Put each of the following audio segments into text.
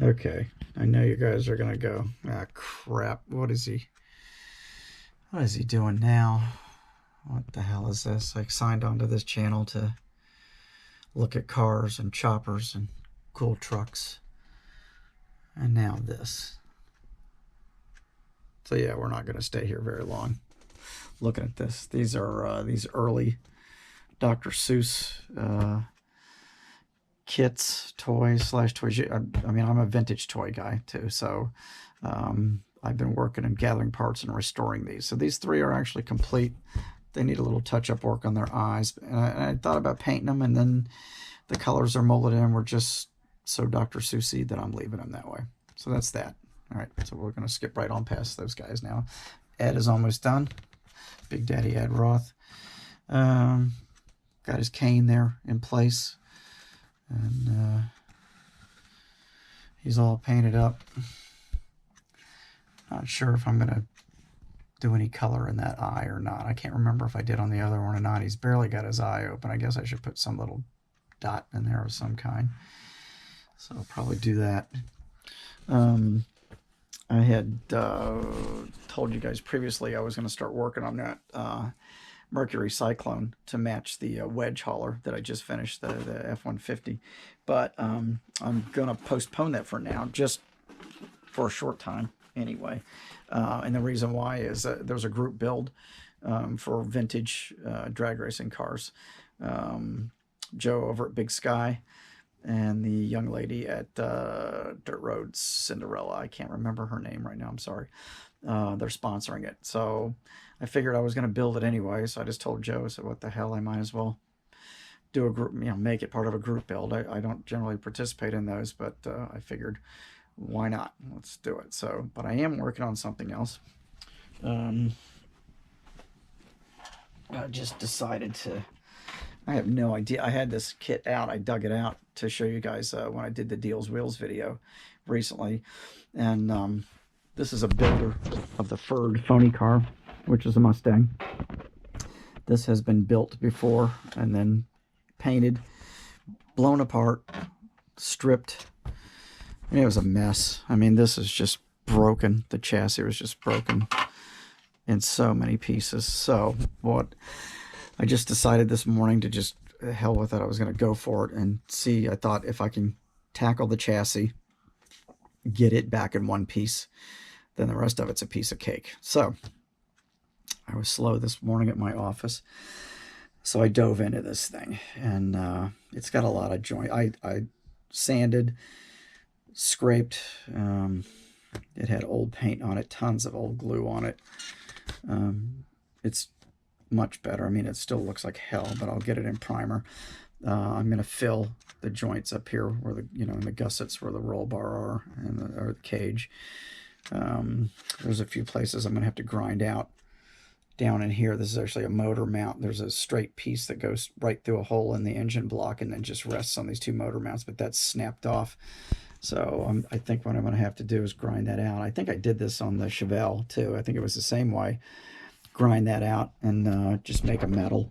Okay, I know you guys are gonna go, ah, crap, what is he doing now? What the hell is this? I signed onto this channel to look at cars and choppers and cool trucks, and now this. So yeah, we're not gonna stay here very long looking at this. These are these early Dr. Seuss kits, toys. I mean, I'm a vintage toy guy too, so I've been working and gathering parts and restoring these. So these three are actually complete. They need a little touch-up work on their eyes, and I thought about painting them, and then the colors are molded in were just so Dr. Seussy that I'm leaving them that way. So that's that. All right, so we're going to skip right on past those guys now. Ed is almost done. Big Daddy Ed Roth. Got his cane there in place, and he's all painted up. Not sure if I'm going to do any color in that eye or not. I can't remember if I did on the other one or not. He's barely got his eye open. I guess I should put some little dot in there of some kind. So I'll probably do that. I had told you guys previously I was going to start working on that Mercury Cyclone to match the Wedge Hauler that I just finished, the F-150. But I'm going to postpone that for now, just for a short time anyway. And the reason why is there's a group build for vintage drag racing cars. Joe over at Big Sky and the young lady at Dirt Road Cinderella. I can't remember her name right now. I'm sorry. They're sponsoring it. So I figured I was going to build it anyway. So I just told Joe, so what the hell, I might as well do a group, make it part of a group build. I don't generally participate in those, but I figured, why not? Let's do it. So, but I am working on something else. I just decided to, I have no idea. I had this kit out. I dug it out to show you guys when I did the Deals Wheels video recently. And this is a builder of the Ford phony car, which is a Mustang. This has been built before and then painted, blown apart, stripped. And it was a mess. I mean, this is just broken. The chassis was just broken in so many pieces. So what I just decided this morning to just, hell with it, I was going to go for it and see. I thought if I can tackle the chassis, get it back in one piece, then the rest of it's a piece of cake. So I was slow this morning at my office, so I dove into this thing, and it's got a lot of joint. I sanded, scraped. It had old paint on it, tons of old glue on it. It's much better. I mean, it still looks like hell, but I'll get it in primer. I'm going to fill the joints up here where the, in the gussets where the roll bar are and or the cage. There's a few places I'm going to have to grind out down in here. This is actually a motor mount. There's a straight piece that goes right through a hole in the engine block and then just rests on these two motor mounts, but that's snapped off. So I think what I'm going to have to do is grind that out. I think I did this on the Chevelle too. I think it was the same way. Grind that out and just make a metal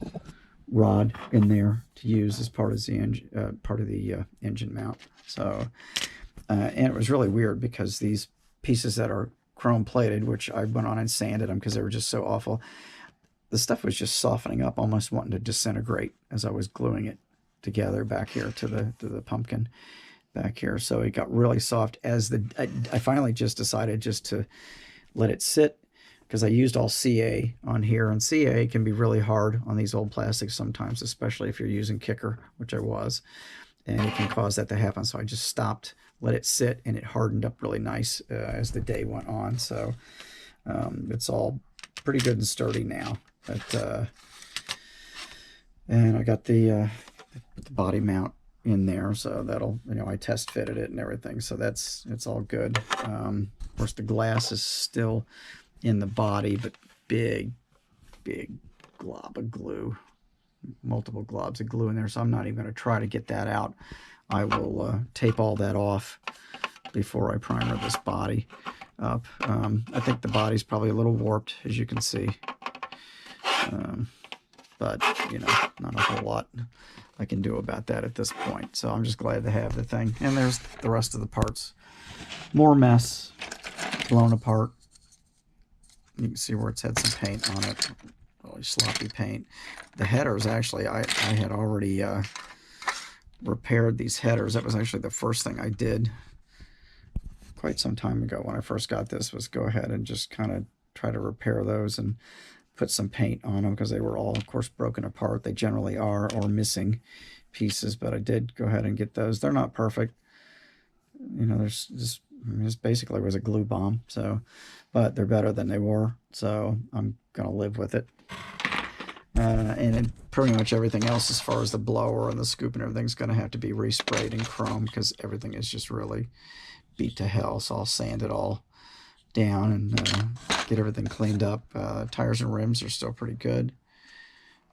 rod in there to use as part of the engine mount. So and it was really weird because these pieces that are chrome plated, which I went on and sanded them because they were just so awful, the stuff was just softening up, almost wanting to disintegrate as I was gluing it together back here to the pumpkin back here. So it got really soft as I finally just decided just to let it sit, because I used all CA on here, and CA can be really hard on these old plastics sometimes, especially if you're using kicker, which I was, and it can cause that to happen. So I just stopped, let it sit, and it hardened up really nice as the day went on. So it's all pretty good and sturdy now. But, and I got the body mount in there, so that'll, I test fitted it and everything, so it's all good. Of course, the glass is still in the body, but big glob of glue, multiple globs of glue in there, so I'm not even going to try to get that out. I will tape all that off before I primer this body up. I think the body's probably a little warped, as you can see. but, you know, not a whole lot I can do about that at this point. So I'm just glad to have the thing. And there's the rest of the parts. More mess, blown apart. You can see where it's had some paint on it. Really sloppy paint. The headers, actually, I had already repaired these headers. That was actually the first thing I did quite some time ago when I first got this, was go ahead and just kind of try to repair those and put some paint on them, because they were all, of course, broken apart. They generally are, or missing pieces, but I did go ahead and get those. They're not perfect. You know, there's just, I mean, this basically was a glue bomb, so, but they're better than they were, so I'm gonna live with it. And pretty much everything else, as far as the blower and the scoop and everything's gonna have to be resprayed in chrome, because everything is just really beat to hell. So I'll sand it all down and get everything cleaned up. Tires and rims are still pretty good,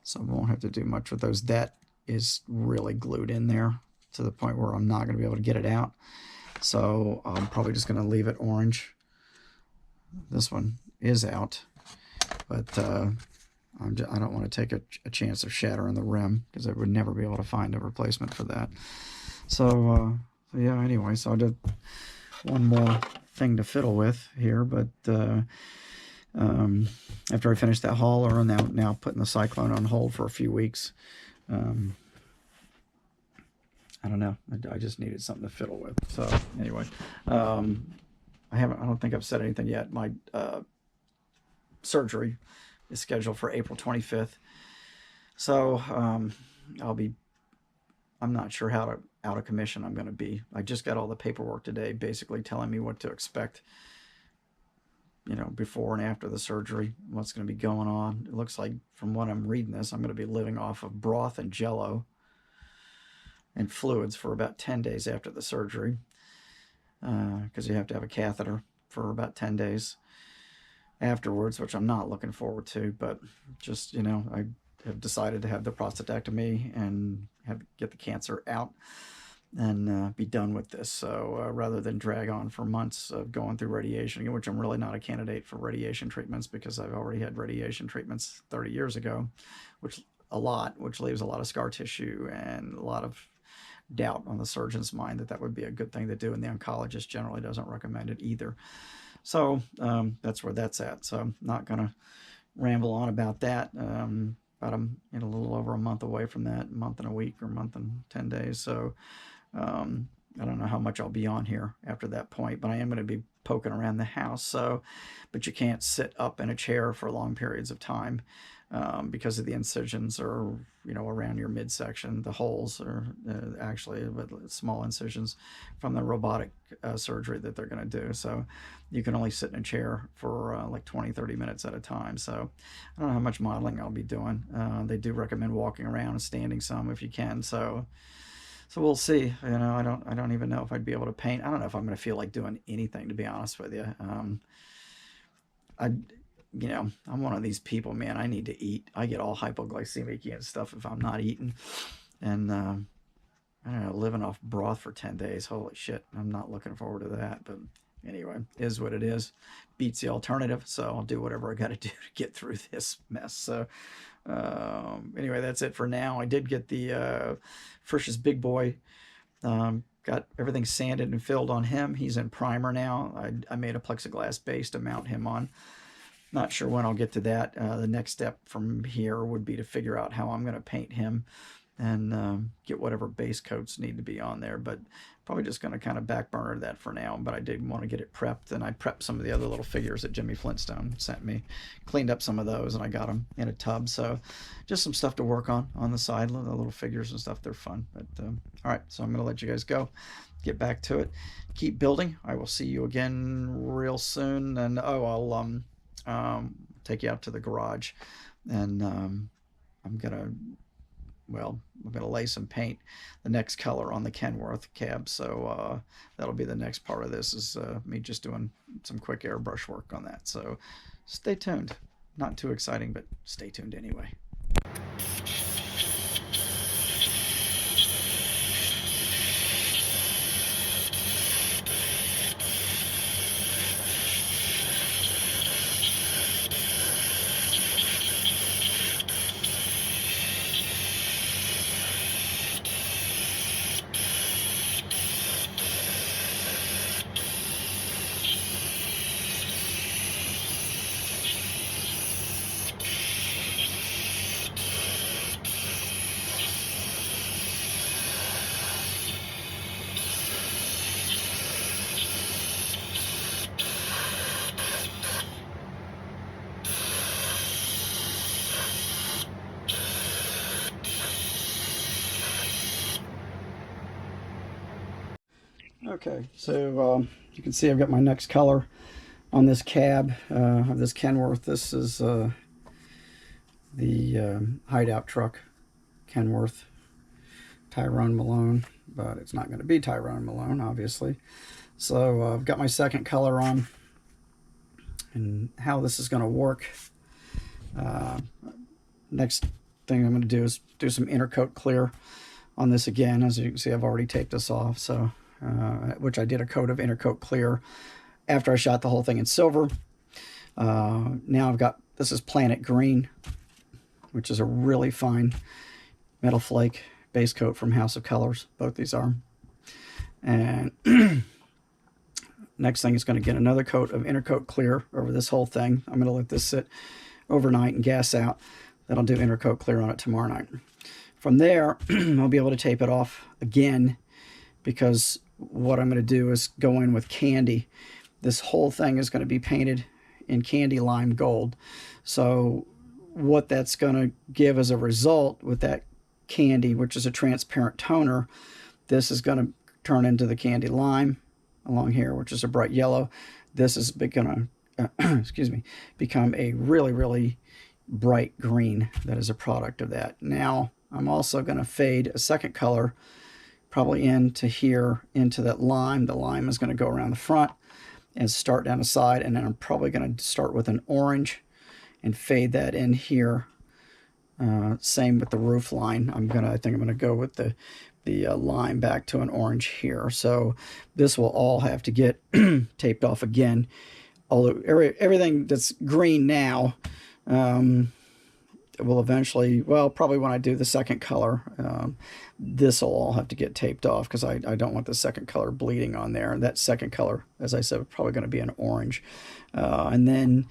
so I won't have to do much with those. That is really glued in there to the point where I'm not going to be able to get it out, so I'm probably just going to leave it orange. This one is out, but I don't want to take a chance of shattering the rim, because I would never be able to find a replacement for that. So yeah, anyway, so I did one more thing to fiddle with here, but after I finished that hauler, and now putting the Cyclone on hold for a few weeks, I don't know, I just needed something to fiddle with. So anyway, I don't think I've said anything yet. My surgery is scheduled for April 25th, so I'm not sure how out of commission I'm going to be. I just got all the paperwork today, basically telling me what to expect, you know, before and after the surgery, what's going to be going on. It looks like, from what I'm reading this, I'm going to be living off of broth and jello and fluids for about 10 days after the surgery, because you have to have a catheter for about 10 days afterwards, which I'm not looking forward to, but just, you know, I have decided to have the prostatectomy and get the cancer out and be done with this. So rather than drag on for months of going through radiation, which I'm really not a candidate for radiation treatments, because I've already had radiation treatments 30 years ago, which leaves a lot of scar tissue and a lot of doubt on the surgeon's mind that would be a good thing to do, and the oncologist generally doesn't recommend it either. So that's where that's at. So I'm not going to ramble on about that. But I'm a little over a month away from that, month and a week or month and 10 days. So I don't know how much I'll be on here after that point, but I am going to be poking around the house. So, but you can't sit up in a chair for long periods of time because of the incisions are, you know, around your midsection. The holes are actually small incisions from the robotic surgery that they're going to do. So you can only sit in a chair for like 20-30 minutes at a time. So I don't know how much modeling I'll be doing. They do recommend walking around and standing some if you can. So we'll see. You know, I don't even know if I'd be able to paint. I don't know if I'm going to feel like doing anything, to be honest with you. You know, I'm one of these people, man. I need to eat. I get all hypoglycemic and stuff if I'm not eating. And I don't know, living off broth for 10 days. Holy shit. I'm not looking forward to that. But anyway, is what it is. Beats the alternative. So I'll do whatever I got to do to get through this mess. So anyway, that's it for now. I did get the Frisch's Big Boy. Got everything sanded and filled on him. He's in primer now. I made a plexiglass base to mount him on. Not sure when I'll get to that. The next step from here would be to figure out how I'm going to paint him and get whatever base coats need to be on there. But probably just going to kind of back burner that for now. But I did want to get it prepped, and I prepped some of the other little figures that Jimmy Flintstone sent me. Cleaned up some of those, and I got them in a tub. So just some stuff to work on the side. The little figures and stuff, they're fun. But all right, so I'm going to let you guys go. Get back to it. Keep building. I will see you again real soon. And I'll take you out to the garage, and I'm gonna lay some paint, the next color on the Kenworth cab. So that'll be the next part of this, is me just doing some quick airbrush work on that. So stay tuned. Not too exciting, but stay tuned anyway. Okay, so you can see I've got my next color on this cab of this Kenworth. This is the hideout truck Kenworth Tyrone Malone, but it's not going to be Tyrone Malone, obviously. So I've got my second color on, and how this is going to work. Next thing I'm going to do is do some intercoat clear on this again. As you can see, I've already taped this off, so which I did a coat of intercoat clear after I shot the whole thing in silver. Now I've got, this is Planet Green, which is a really fine metal flake base coat from House of Colors. Both these are. And next thing is going to get another coat of intercoat clear over this whole thing. I'm going to let this sit overnight and gas out. Then I'll do intercoat clear on it tomorrow night. From there, I'll be able to tape it off again, because what I'm going to do is go in with candy. This whole thing is going to be painted in candy lime gold. So what that's going to give as a result with that candy, which is a transparent toner, this is going to turn into the candy lime along here, which is a bright yellow. This is going to excuse me, become a really, really bright green that is a product of that. Now I'm also going to fade a second color probably into here, into that lime. The lime is going to go around the front and start down the side, and then I'm probably going to start with an orange and fade that in here. Same with the roof line. I think I'm gonna go with the lime back to an orange here. So this will all have to get taped off again. Although everything that's green now will eventually, well, probably when I do the second color, this will all have to get taped off, because I don't want the second color bleeding on there. And that second color, as I said, probably going to be an orange. And then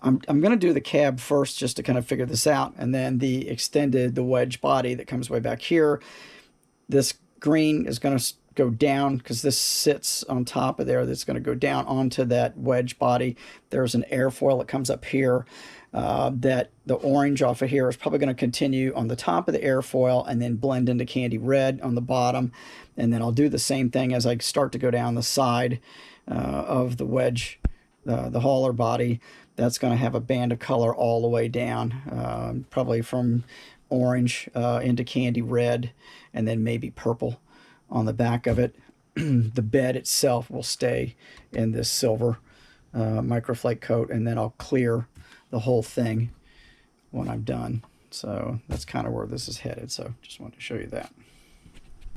I'm going to do the cab first just to kind of figure this out, and then the wedge body that comes way back here. This green is going to go down because this sits on top of there. That's going to go down onto that wedge body. There's an airfoil that comes up here. That the orange off of here is probably going to continue on the top of the airfoil and then blend into candy red on the bottom. And then I'll do the same thing as I start to go down the side of the wedge, the hauler body. That's going to have a band of color all the way down, probably from orange into candy red, and then maybe purple on the back of it. The bed itself will stay in this silver microflake coat, and then I'll clear the whole thing when I'm done. So that's kind of where this is headed. So just wanted to show you that.